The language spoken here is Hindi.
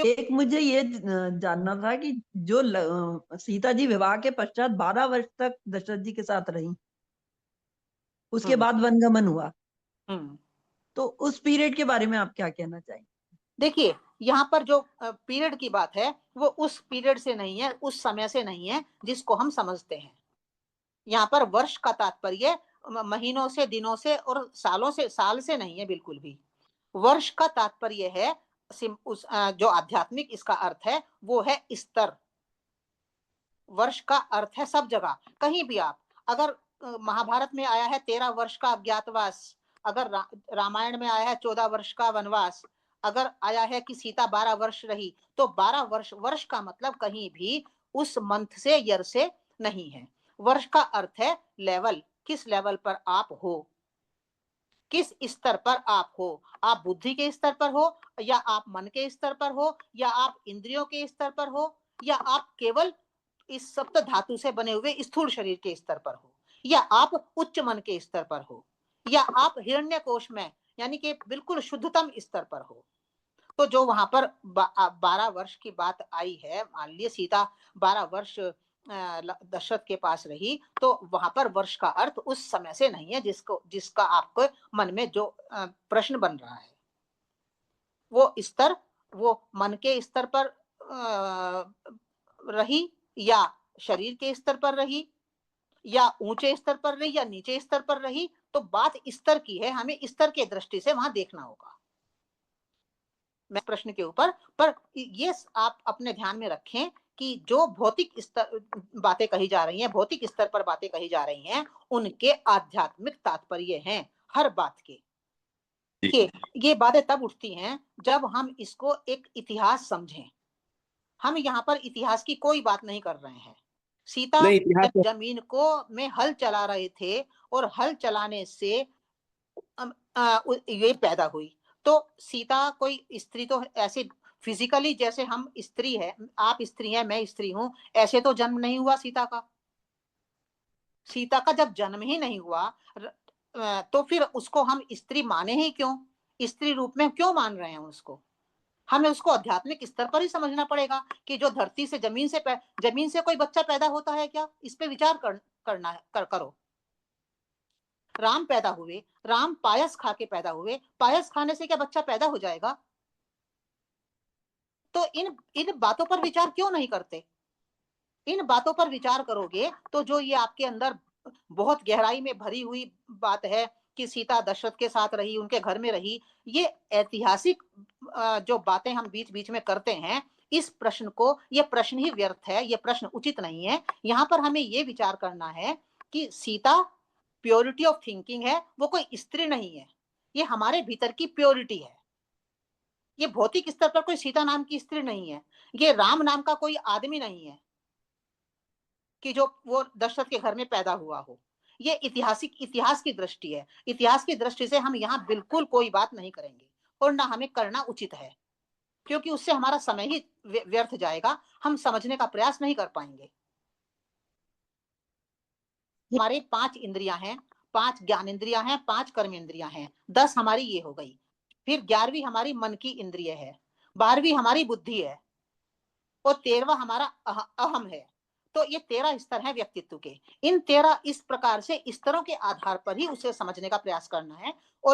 एक मुझे ये जानना था कि जो सीता जी विवाह के पश्चात 12 वर्ष तक दशरथ जी के साथ रही, उसके हम्म बाद वनगमन हुआ, हम्म तो उस पीरियड के बारे में आप क्या कहना चाहेंगे? देखिए, यहाँ पर जो पीरियड की बात है वो उस पीरियड से नहीं है, उस समय से नहीं है जिसको हम समझते हैं। यहाँ पर वर्ष का तात्पर्य महीनों से, दिनों से और सालों से, साल से नहीं है बिल्कुल भी। वर्ष का तात्पर्य है उस जो आध्यात्मिक इसका अर्थ है वो है स्तर। वर्ष का अर्थ है सब जगह, कहीं भी आप अगर महाभारत में आया है 13 वर्ष का अज्ञातवास, अगर रामायण में आया है 14 वर्ष का वनवास, अगर आया है कि सीता 12 वर्ष रही, तो 12 वर्ष, वर्ष का मतलब कहीं भी उस मंथ से, ईयर से नहीं है। वर्ष का अर्थ है लेवल, किस लेवल पर आप हो, किस स्तर पर आप हो। आप बुद्धि के स्तर पर हो, या आप मन के स्तर पर हो, या आप इंद्रियों के स्तर पर हो, या आप केवल इस सप्त धातु से बने हुए स्थूल शरीर के स्तर पर हो, या आप उच्च मन के स्तर पर हो, या आप हिरण्य कोश में यानी कि बिल्कुल शुद्धतम स्तर पर हो। तो जो वहां पर 12 वर्ष की बात आई है, मान लीजिए सीता 12 वर्ष दशरथ के पास रही, तो वहां पर वर्ष का अर्थ उस समय से नहीं है जिसका आपको मन में जो प्रश्न बन रहा है। वो स्तर, वो मन के स्तर पर रही, या शरीर के स्तर पर रही, या ऊंचे स्तर पर रही, या नीचे स्तर पर रही, तो बात स्तर की है, हमें स्तर के दृष्टि से वहां देखना होगा। मैं प्रश्न के ऊपर पर ये आप अपने ध्यान में रखें कि जो भौतिक स्तर बातें कही जा रही हैं, भौतिक स्तर पर बातें कही जा रही हैं, उनके आध्यात्मिक तात्पर्य हैं हर बात के। देखिए, ये बातें तब उठती हैं जब हम इसको एक इतिहास समझें। हम यहाँ पर इतिहास की कोई बात नहीं कर रहे हैं। सीता नहीं, इतिहास जब जमीन को में हल चला रहे थे और हल चलाने से ये पैदा हुई, तो सीता कोई स्त्री तो ऐसे फिजिकली जैसे हम स्त्री है, आप स्त्री हैं, मैं स्त्री हूं, ऐसे तो जन्म नहीं हुआ सीता का। सीता का जब जन्म ही नहीं हुआ, तो फिर उसको हम स्त्री माने ही क्यों, स्त्री रूप में क्यों मान रहे हैं उसको? हमें उसको आध्यात्मिक स्तर पर ही समझना पड़ेगा कि जो धरती से जमीन से कोई बच्चा पैदा होता है क्या, इस पे विचार करना करो। राम पैदा हुए, राम पायस खा के पैदा हुए, पायस खाने से क्या बच्चा पैदा हो जाएगा? तो इन इन बातों पर विचार क्यों नहीं करते? इन बातों पर विचार करोगे तो जो ये आपके अंदर बहुत गहराई में भरी हुई बात है कि सीता दशरथ के साथ रही, उनके घर में रही, ये ऐतिहासिक जो बातें हम बीच बीच में करते हैं, इस प्रश्न को, ये प्रश्न ही व्यर्थ है, ये प्रश्न उचित नहीं है। यहाँ पर हमें ये विचार करना है कि सीता प्योरिटी ऑफ थिंकिंग है, वो कोई स्त्री नहीं है, ये हमारे भीतर की प्योरिटी है। ये भौतिक स्तर पर कोई सीता नाम की स्त्री नहीं है, ये राम नाम का कोई आदमी नहीं है कि जो वो दशरथ के घर में पैदा हुआ हो। ये ऐतिहासिक, इतिहास की दृष्टि है, इतिहास की दृष्टि से हम यहाँ बिल्कुल कोई बात नहीं करेंगे और ना हमें करना उचित है, क्योंकि उससे हमारा समय ही व्यर्थ जाएगा, हम समझने का प्रयास नहीं कर पाएंगे। हमारे 5 इंद्रियां हैं, 5 ज्ञान इंद्रियां हैं, 5 कर्म इंद्रियां हैं, 10 हमारी ये हो गई। फिर 11वीं हमारी मन की इंद्रिय है, 12वीं हमारी बुद्धि है, और 13वां हमारा अहम है। तो ये 13 स्तर हैं व्यक्तित्व के। इन 13 इस प्रकार से स्तरों के आधार पर ही उसे समझने का प्रयास करना है। और